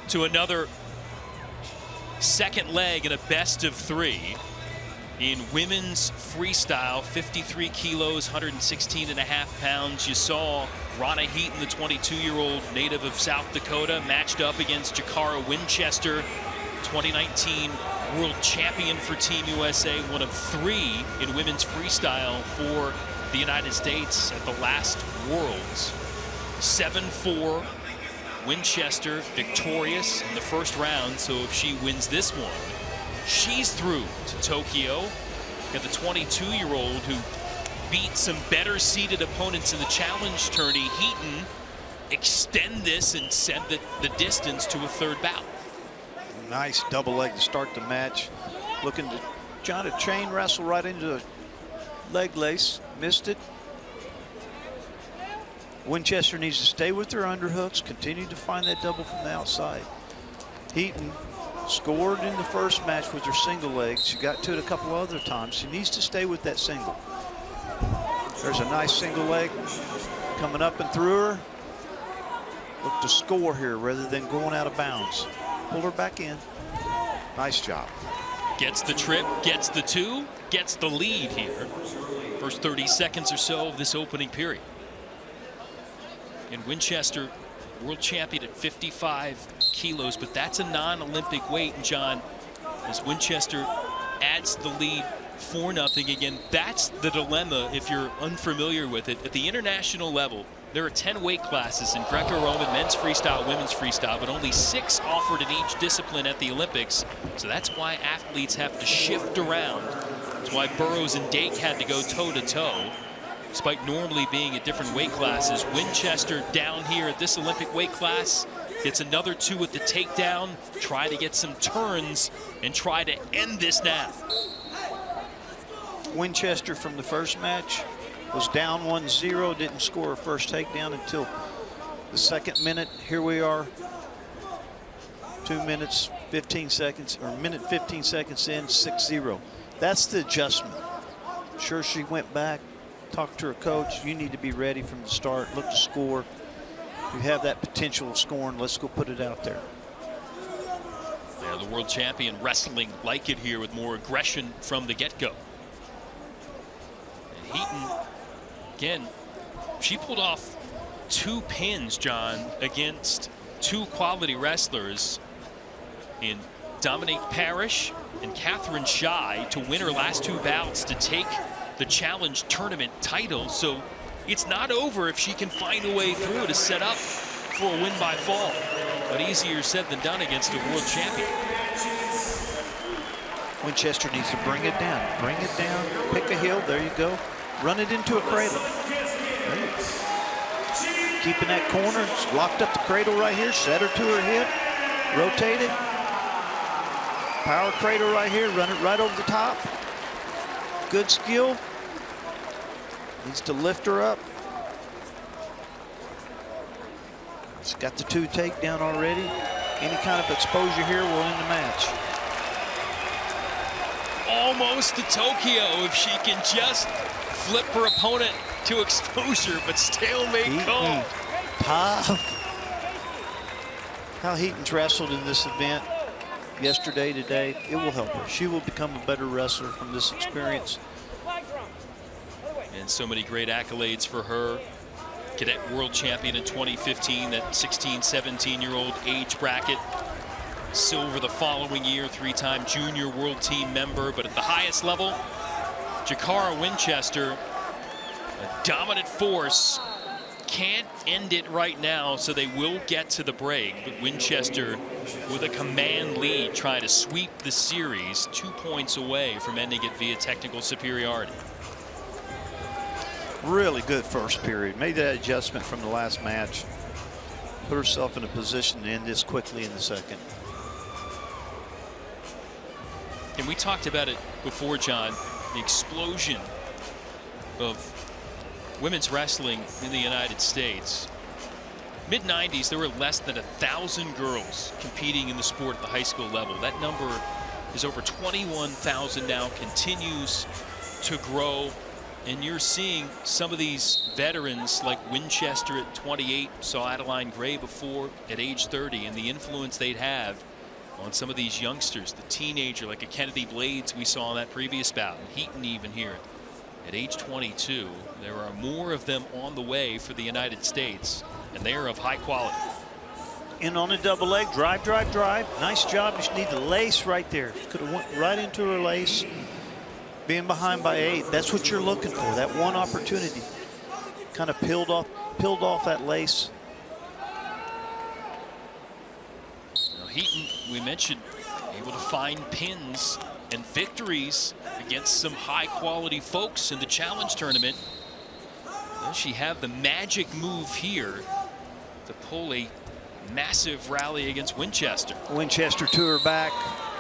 to another second leg in a best of three in women's freestyle, 53 kilos, 116.5 pounds. You saw Ronna Heaton, the 22-year-old native of South Dakota, matched up against Jacarra Winchester, 2019 world champion for Team USA, one of three in women's freestyle for the United States at the last Worlds. 7-4, Winchester victorious in the first round, so if she wins this one, she's through to Tokyo. Got the 22-year-old who beat some better seeded opponents in the challenge tourney. Heaton extend this and send the distance to a third bout. Nice double leg to start the match. Looking to John to chain wrestle right into the leg lace. Missed it. Winchester needs to stay with her underhooks, continue to find that double from the outside. Heaton scored in the first match with her single leg. She got to it a couple other times. She needs to stay with that single. There's a nice single leg coming up and through her. Look to score here rather than going out of bounds. Pull her back in. Nice job. Gets the trip, gets the two, gets the lead here. First 30 seconds or so of this opening period. And Winchester, world champion at 55 kilos, but that's a non-Olympic weight. And John, as Winchester adds the lead 4-0 again, that's the dilemma if you're unfamiliar with it. At the international level, there are 10 weight classes in Greco-Roman, men's freestyle, women's freestyle, but only 6 offered in each discipline at the Olympics. So that's why athletes have to shift around. That's why Burroughs and Dake had to go toe-to-toe. Despite normally being at different weight classes, Winchester down here at this Olympic weight class gets another 2 at the takedown, try to get some turns and try to end this now. Winchester from the first match was down 1-0, didn't score her first takedown until the second minute. Here we are, 2 minutes 15 seconds, or minute 15 seconds in, 6-0. That's the adjustment. Sure, she went back, talked to her coach. You need to be ready from the start, look to score. You have that potential of scoring, let's go put it out there. Yeah, the world champion wrestling like it here with more aggression from the get-go. And Heaton, again, she pulled off 2 pins, John, against 2 quality wrestlers in Dominique Parrish and Catherine Shy to win her last 2 bouts to take the challenge tournament title. So it's not over if she can find a way through to set up for a win by fall. But easier said than done against a world champion. Winchester needs to bring it down. Bring it down, pick a heel, there you go. Run it into a cradle. Keeping that corner, locked up the cradle right here, set her to her hip, rotate it. Power cradle right here, run it right over the top. Good skill. Needs to lift her up. She's got the 2 takedown already. Any kind of exposure here will end the match. Almost to Tokyo if she can just flip her opponent to exposure, but stalemate call. Tough. How Heaton's wrestled in this event yesterday, today, it will help her. She will become a better wrestler from this experience. And so many great accolades for her. Cadet world champion in 2015, that 16, 17-year-old age bracket. Silver the following year, 3-time junior world team member. But at the highest level, Jacarra Winchester, a dominant force. Can't end it right now, so they will get to the break. But Winchester with a command lead, trying to sweep the series, 2 points away from ending it via technical superiority. Really good first period. Made that adjustment from the last match. Put herself in a position to end this quickly in the second. And we talked about it before, John, the explosion of women's wrestling in the United States. Mid-90s, there were less than 1,000 girls competing in the sport at the high school level. That number is over 21,000 now, continues to grow. And you're seeing some of these veterans like Winchester at 28, saw Adeline Gray before at age 30, and the influence they'd have on some of these youngsters. The teenager like a Kennedy Blades we saw in that previous bout, and Heaton even here at age 22. There are more of them on the way for the United States, and they are of high quality. In on a double leg, drive, drive, drive. Nice job. Just need the lace right there. Could have went right into her lace. Being behind by 8, that's what you're looking for. That one opportunity. Kind of peeled off that lace. Now Heaton, we mentioned, able to find pins and victories against some high quality folks in the challenge tournament. Does she have the magic move here to pull a massive rally against Winchester? Winchester to her back,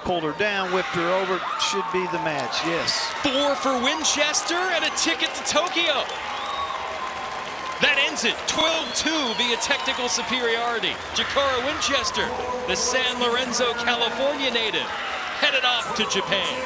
pulled her down, whipped her over. Should be the match, yes. 4 for Winchester and a ticket to Tokyo. That ends it, 12-2 via technical superiority. Jacarra Winchester, the San Lorenzo, California native, headed off to Japan.